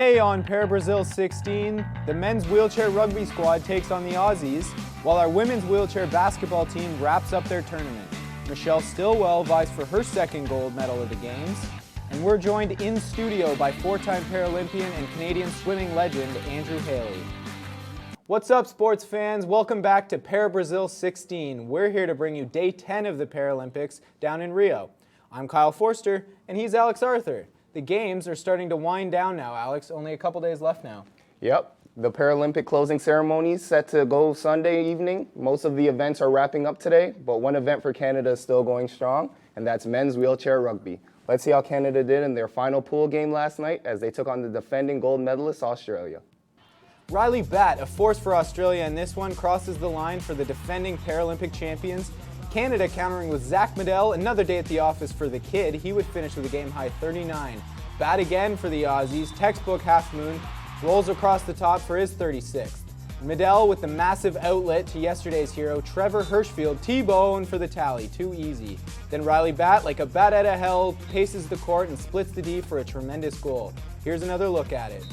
Today on ParaBrazil 16, the men's wheelchair rugby squad takes on the Aussies, while our women's wheelchair basketball team wraps up their tournament. Michelle Stilwell vies for her second gold medal of the Games, and we're joined in studio by four-time Paralympian and Canadian swimming legend Andrew Haley. What's up, sports fans? Welcome back to ParaBrazil 16. We're here to bring you day 10 of the Paralympics down in Rio. I'm Kyle Forster, and he's Alex Arthur. The games are starting to wind down now, Alex. Only a couple days left now. Yep. The Paralympic closing ceremony is set to go Sunday evening. Most of the events are wrapping up today, but one event for Canada is still going strong, and that's men's wheelchair rugby. Let's see how Canada did in their final pool game last night as they took on the defending gold medalist Australia. Riley Batt, a force for Australia in this one, crosses the line for the defending Paralympic champions. Canada countering with Zach Medell, another day at the office for the kid. He would finish with a game-high 39. Batt again for the Aussies, textbook half-moon, rolls across the top for his 36th. Medell with the massive outlet to yesterday's hero, Trevor Hirschfield, T-bone for the tally, too easy. Then Riley Batt, like a bat out of hell, paces the court and splits the D for a tremendous goal. Here's another look at it.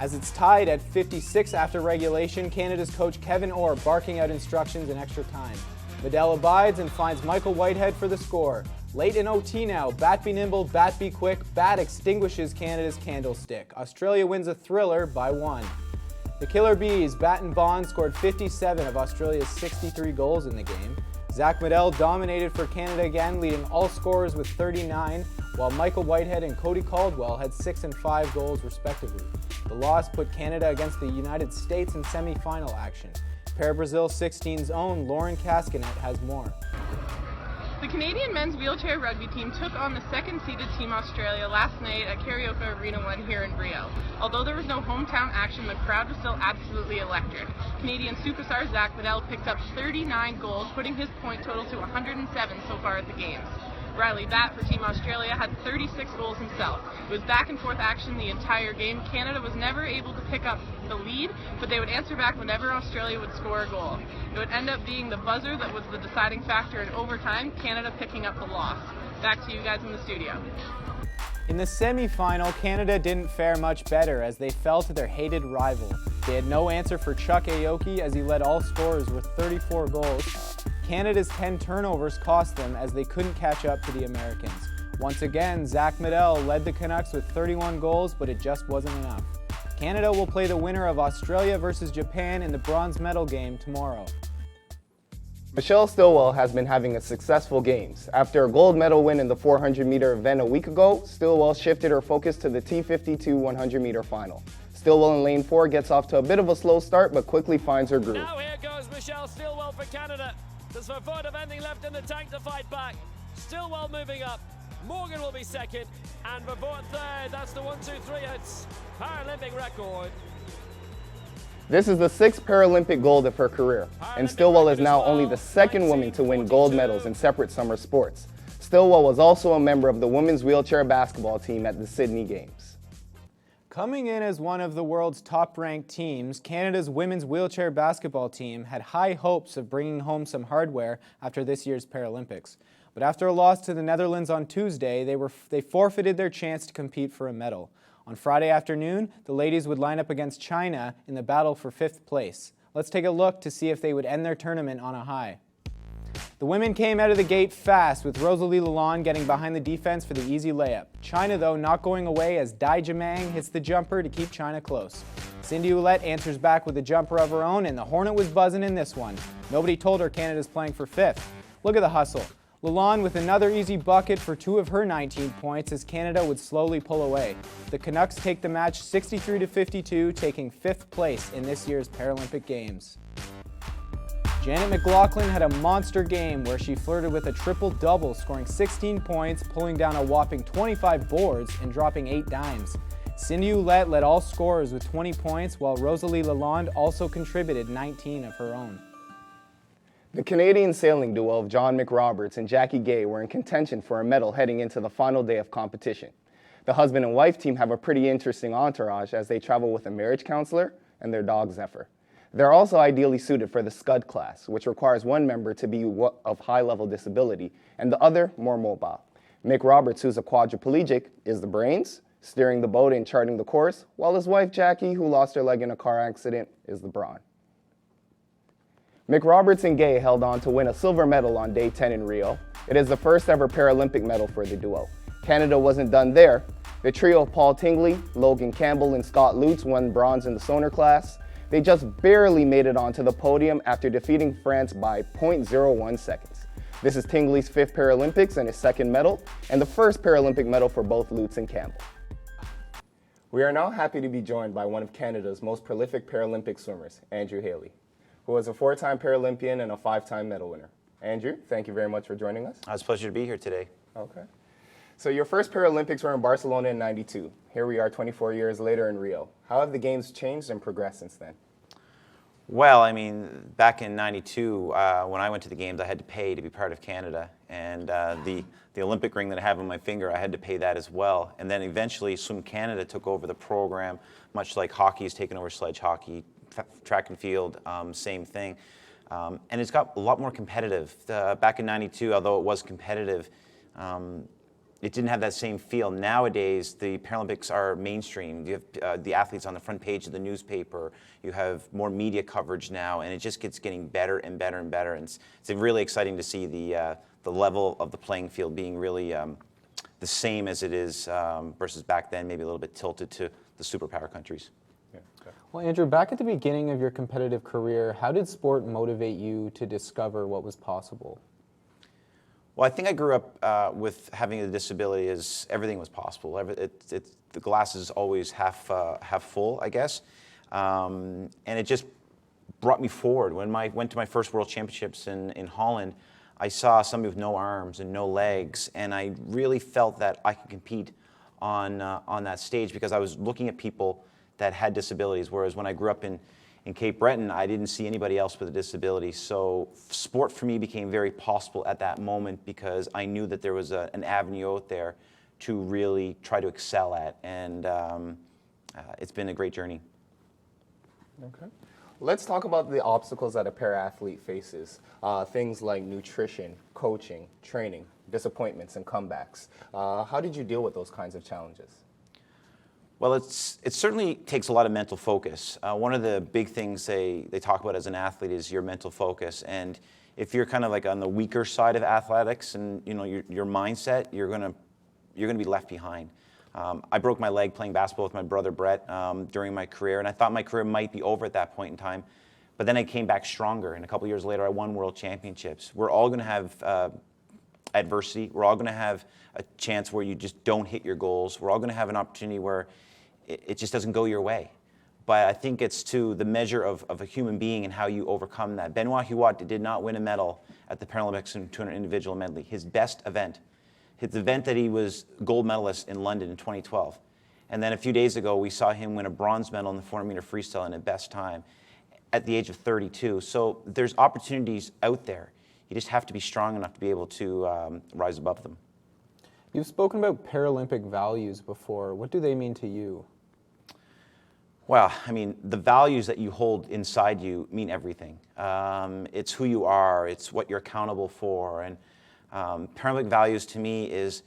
As it's tied at 56 after regulation, Canada's coach Kevin Orr barking out instructions in extra time. Medell abides and finds Michael Whitehead for the score. Late in OT now, Batt be nimble, Batt be quick, Batt extinguishes Canada's candlestick. Australia wins a thriller by 1. The Killer Bees, Batt and Bond, scored 57 of Australia's 63 goals in the game. Zach Medell dominated for Canada again, leading all scorers with 39, while Michael Whitehead and Cody Caldwell had 6 and 5 goals respectively. The loss put Canada against the United States in semi-final action. ParaBrazil 16's own Lauren Cascanet has more. The Canadian men's wheelchair rugby team took on the second-seeded Team Australia last night at Karaoke Arena 1 here in Rio. Although there was no hometown action, the crowd was still absolutely electric. Canadian superstar Zach Medell picked up 39 goals, putting his point total to 107 so far at the Games. Riley Batt for Team Australia had 36 goals himself. It was back-and-forth action the entire game. Canada was never able to pick up the lead, but they would answer back whenever Australia would score a goal. It would end up being the buzzer that was the deciding factor in overtime, Canada picking up the loss. Back to you guys in the studio. In the semi-final, Canada didn't fare much better as they fell to their hated rival. They had no answer for Chuck Aoki as he led all scorers with 34 goals. Canada's 10 turnovers cost them as they couldn't catch up to the Americans. Once again, Zach Medell led the Canucks with 31 goals, but it just wasn't enough. Canada will play the winner of Australia versus Japan in the bronze medal game tomorrow. Michelle Stilwell has been having a successful games. After a gold medal win in the 400-meter event a week ago, Stilwell shifted her focus to the T52 100-meter final. Stilwell in lane 4 gets off to a bit of a slow start, but quickly finds her groove. Now here goes Michelle Stilwell for Canada. There's a foot of anything left in the tank to fight back. Stilwell moving up. Morgan will be second. And Vervoort third. That's the 1-2-3 hits. Paralympic record. This is the 6th Paralympic gold of her career, and Stilwell is now only the second woman to win gold medals in separate summer sports. Stilwell was also a member of the women's wheelchair basketball team at the Sydney Games. Coming in as one of the world's top-ranked teams, Canada's women's wheelchair basketball team had high hopes of bringing home some hardware after this year's Paralympics. But after a loss to the Netherlands on Tuesday, they forfeited their chance to compete for a medal. On Friday afternoon, the ladies would line up against China in the battle for 5th place. Let's take a look to see if they would end their tournament on a high. The women came out of the gate fast, with Rosalie Lalonde getting behind the defense for the easy layup. China, though, not going away as Dai Jamang hits the jumper to keep China close. Cindy Ouellette answers back with a jumper of her own, and the Hornet was buzzing in this one. Nobody told her Canada's playing for 5th. Look at the hustle. Lalonde with another easy bucket for 2 of her 19 points as Canada would slowly pull away. The Canucks take the match 63-52, taking 5th place in this year's Paralympic Games. Janet McLaughlin had a monster game where she flirted with a triple-double, scoring 16 points, pulling down a whopping 25 boards, and dropping 8 dimes. Cindy Ouellette led all scorers with 20 points, while Rosalie Lalonde also contributed 19 of her own. The Canadian sailing duo of John McRoberts and Jackie Gay were in contention for a medal heading into the final day of competition. The husband and wife team have a pretty interesting entourage as they travel with a marriage counselor and their dog Zephyr. They're also ideally suited for the Scud class, which requires one member to be of high-level disability and the other more mobile. McRoberts, who's a quadriplegic, is the brains. Steering the boat and charting the course, while his wife Jackie, who lost her leg in a car accident, is the brawn. McRoberts and Gay held on to win a silver medal on day 10 in Rio. It is the first ever Paralympic medal for the duo. Canada wasn't done there. The trio of Paul Tingley, Logan Campbell, and Scott Lutz won bronze in the Sonar class. They just barely made it onto the podium after defeating France by 0.01 seconds. This is Tingley's 5th Paralympics and his 2nd medal, and the first Paralympic medal for both Lutz and Campbell. We are now happy to be joined by one of Canada's most prolific Paralympic swimmers, Andrew Haley, who was a 4-time Paralympian and a 5-time medal winner. Andrew, thank you very much for joining us. It's a pleasure to be here today. Okay. So your first Paralympics were in Barcelona in '92. Here we are 24 years later in Rio. How have the games changed and progressed since then? Well, I mean, back in '92, when I went to the games, I had to pay to be part of Canada. And the Olympic ring that I have on my finger, I had to pay that as well. And then eventually, Swim Canada took over the program, much like hockey's taken over sledge hockey, track and field, same thing. And it's got a lot more competitive. Back in '92, although it was competitive, it didn't have that same feel. Nowadays, the Paralympics are mainstream. You have the athletes on the front page of the newspaper. You have more media coverage now, and it just gets getting better and better and better. And it's really exciting to see the level of the playing field being really the same as it is versus back then, maybe a little bit tilted to the superpower countries. Yeah, okay. Well, Andrew, back at the beginning of your competitive career, how did sport motivate you to discover what was possible? Well, I think I grew up with having a disability as everything was possible. The glass is always half full, I guess. And it just brought me forward. When I went to my first World Championships in Holland, I saw somebody with no arms and no legs, and I really felt that I could compete on that stage because I was looking at people that had disabilities, whereas when I grew up in Cape Breton, I didn't see anybody else with a disability. So sport for me became very possible at that moment because I knew that there was an avenue out there to really try to excel at. And it's been a great journey. Okay. Let's talk about the obstacles that a para-athlete faces. Things like nutrition, coaching, training, disappointments, and comebacks. How did you deal with those kinds of challenges? Well, it certainly takes a lot of mental focus. One of the big things they talk about as an athlete is your mental focus. And if you're kind of like on the weaker side of athletics and your mindset, you're gonna be left behind. I broke my leg playing basketball with my brother Brett during my career, and I thought my career might be over at that point in time. But then I came back stronger, and a couple years later I won World Championships. We're all going to have adversity. We're all going to have a chance where you just don't hit your goals. We're all going to have an opportunity where it just doesn't go your way. But I think it's to the measure of a human being and how you overcome that. Benoit Huot did not win a medal at the Paralympics in 200 individual medley. His best event. His event that he was gold medalist in London in 2012. And then a few days ago, we saw him win a bronze medal in the 400-meter freestyle in a best time at the age of 32. So there's opportunities out there. You just have to be strong enough to be able to rise above them. You've spoken about Paralympic values before. What do they mean to you? Well, I mean, the values that you hold inside you mean everything. It's who you are. It's what you're accountable for. And Paralympic values to me is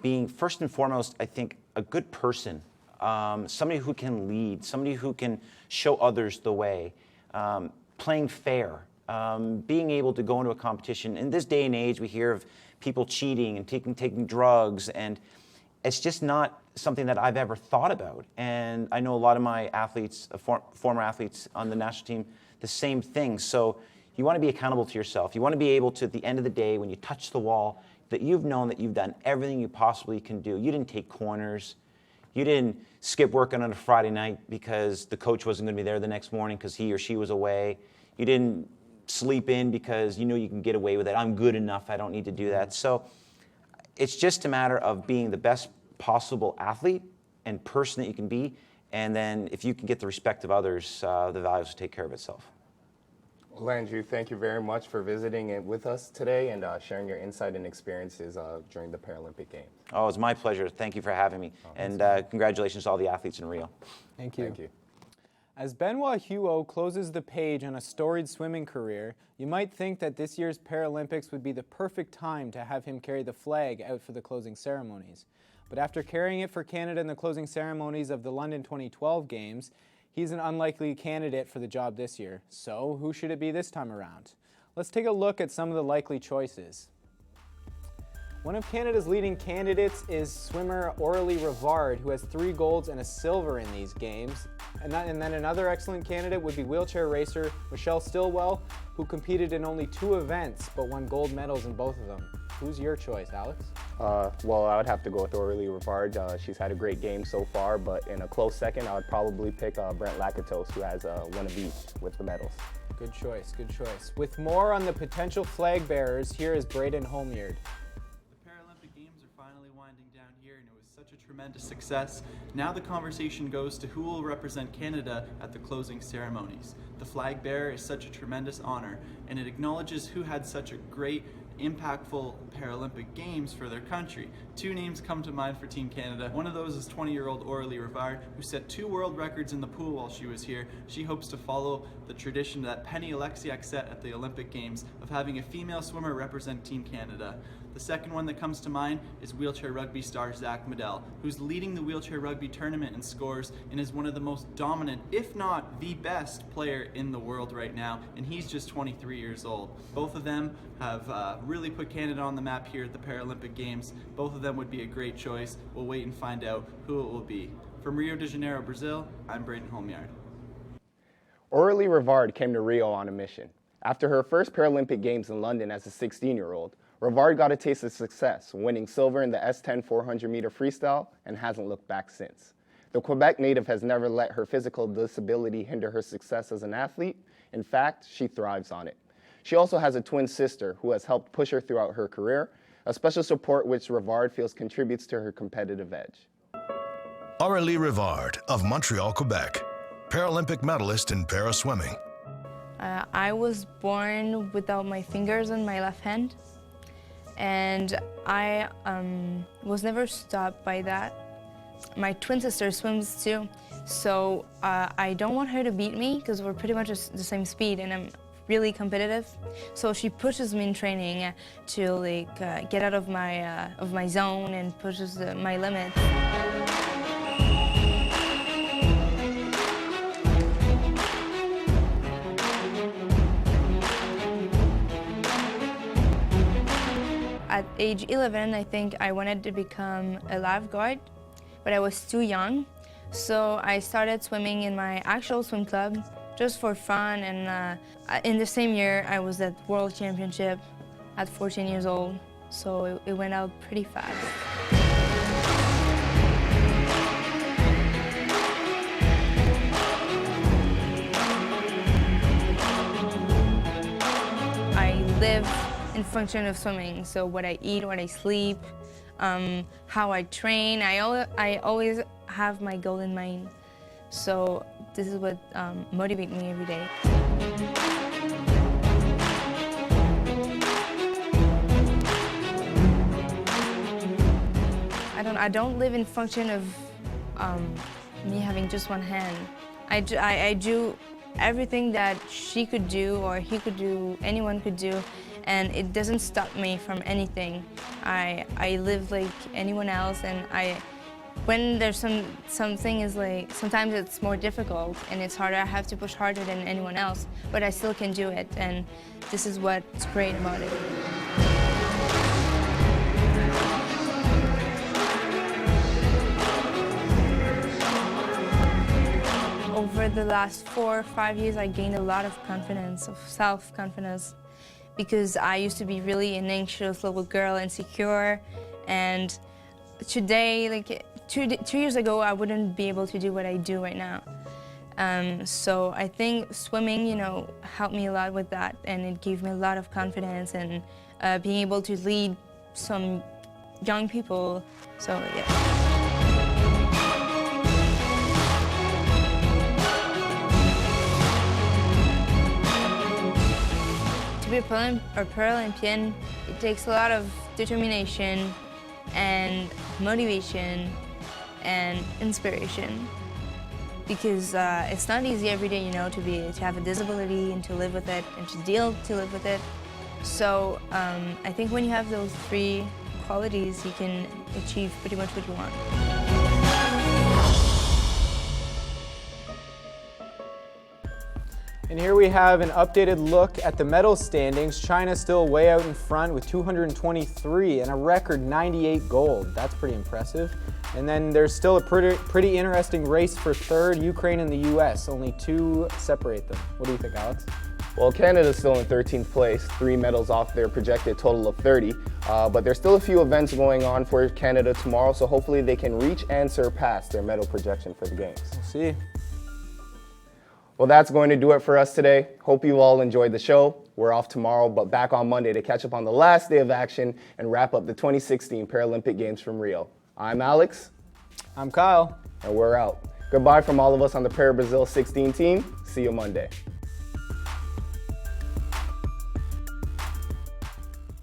being, first and foremost, I think, a good person, somebody who can lead, somebody who can show others the way, playing fair, being able to go into a competition. In this day and age, we hear of people cheating and taking drugs, and it's just not something that I've ever thought about. And I know a lot of my athletes, former athletes on the national team, the same thing. So you want to be accountable to yourself. You want to be able to, at the end of the day, when you touch the wall, that you've known that you've done everything you possibly can do. You didn't take corners. You didn't skip work on a Friday night because the coach wasn't going to be there the next morning because he or she was away. You didn't sleep in because you know you can get away with it. I'm good enough. I don't need to do that. So it's just a matter of being the best possible athlete and person that you can be. And then if you can get the respect of others, the values will take care of itself. Well, Andrew, thank you very much for visiting with us today and sharing your insight and experiences during the Paralympic Games. Oh, it's my pleasure. Thank you for having me. And congratulations to all the athletes in Rio. Thank you. Thank you. As Benoit Huot closes the page on a storied swimming career, you might think that this year's Paralympics would be the perfect time to have him carry the flag out for the closing ceremonies. But after carrying it for Canada in the closing ceremonies of the London 2012 Games, he's an unlikely candidate for the job this year. So who should it be this time around? Let's take a look at some of the likely choices. One of Canada's leading candidates is swimmer Aurélie Rivard, who has 3 golds and a silver in these games. And then another excellent candidate would be wheelchair racer Michelle Stilwell, who competed in only 2 events but won gold medals in both of them. Who's your choice, Alex? Well, I would have to go with Aurélie Rivard. She's had a great game so far, but in a close second, I would probably pick Brent Lakatos, who has one of each with the medals. Good choice, good choice. With more on the potential flag bearers, here is Braden Holmyard. Finally winding down here, and it was such a tremendous success. Now the conversation goes to who will represent Canada at the closing ceremonies. The flag bearer is such a tremendous honor, and it acknowledges who had such a great, impactful Paralympic Games for their country. 2 names come to mind for Team Canada. One of those is 20-year-old Aurélie Rivard, who set 2 world records in the pool while she was here. She hopes to follow the tradition that Penny Oleksiak set at the Olympic Games of having a female swimmer represent Team Canada. The second one that comes to mind is wheelchair rugby star Zach Medell, who's leading the wheelchair rugby tournament in scores and is one of the most dominant, if not the best player in the world right now, and he's just 23 years old. Both of them have really put Canada on the map here at the Paralympic Games. Both of them would be a great choice. We'll wait and find out who it will be. From Rio de Janeiro, Brazil, I'm Braden Holmyard. Aurélie Rivard came to Rio on a mission. After her first Paralympic Games in London as a 16-year-old, Rivard got a taste of success, winning silver in the S10 400-meter freestyle and hasn't looked back since. The Quebec native has never let her physical disability hinder her success as an athlete. In fact, she thrives on it. She also has a twin sister who has helped push her throughout her career, a special support which Rivard feels contributes to her competitive edge. Aurélie Rivard of Montreal, Quebec, Paralympic medalist in para-swimming. I was born without my fingers on my left hand, and I was never stopped by that. My twin sister swims too, so I don't want her to beat me because we're pretty much the same speed, and I'm really competitive. So she pushes me in training to get out of my zone and pushes my limits. At age 11, I think I wanted to become a lifeguard, but I was too young. So I started swimming in my actual swim club just for fun, and in the same year I was at World Championship at 14 years old, so it went out pretty fast. I live in function of swimming, so what I eat, what I sleep, how I train, I always have my goal in mind. So this is what motivates me every day. I don't live in function of me having just one hand. I do everything that she could do or he could do, anyone could do, and it doesn't stop me from anything. I live like anyone else, and when there's something is like, sometimes it's more difficult and it's harder, I have to push harder than anyone else, but I still can do it, and this is what's great about it. Over the last 4 or 5 years, I gained a lot of confidence, of self-confidence, because I used to be really an anxious little girl, insecure, and today, like two years ago, I wouldn't be able to do what I do right now. So I think swimming, helped me a lot with that, and it gave me a lot of confidence, and being able to lead some young people, so yeah. To be a Paralympian, it takes a lot of determination and motivation and inspiration, because it's not easy every day, to have a disability and to live with it and to live with it. So I think when you have those 3 qualities, you can achieve pretty much what you want. And here we have an updated look at the medal standings. China's still way out in front with 223 and a record 98 gold. That's pretty impressive. And then there's still a pretty interesting race for third, Ukraine and the US. Only 2 separate them. What do you think, Alex? Well, Canada's still in 13th place, 3 medals off their projected total of 30. But there's still a few events going on for Canada tomorrow, so hopefully they can reach and surpass their medal projection for the Games. We'll see. Well, that's going to do it for us today. Hope you all enjoyed the show. We're off tomorrow, but back on Monday to catch up on the last day of action and wrap up the 2016 Paralympic Games from Rio. I'm Alex. I'm Kyle. And we're out. Goodbye from all of us on the ParaBrazil 16 team. See you Monday.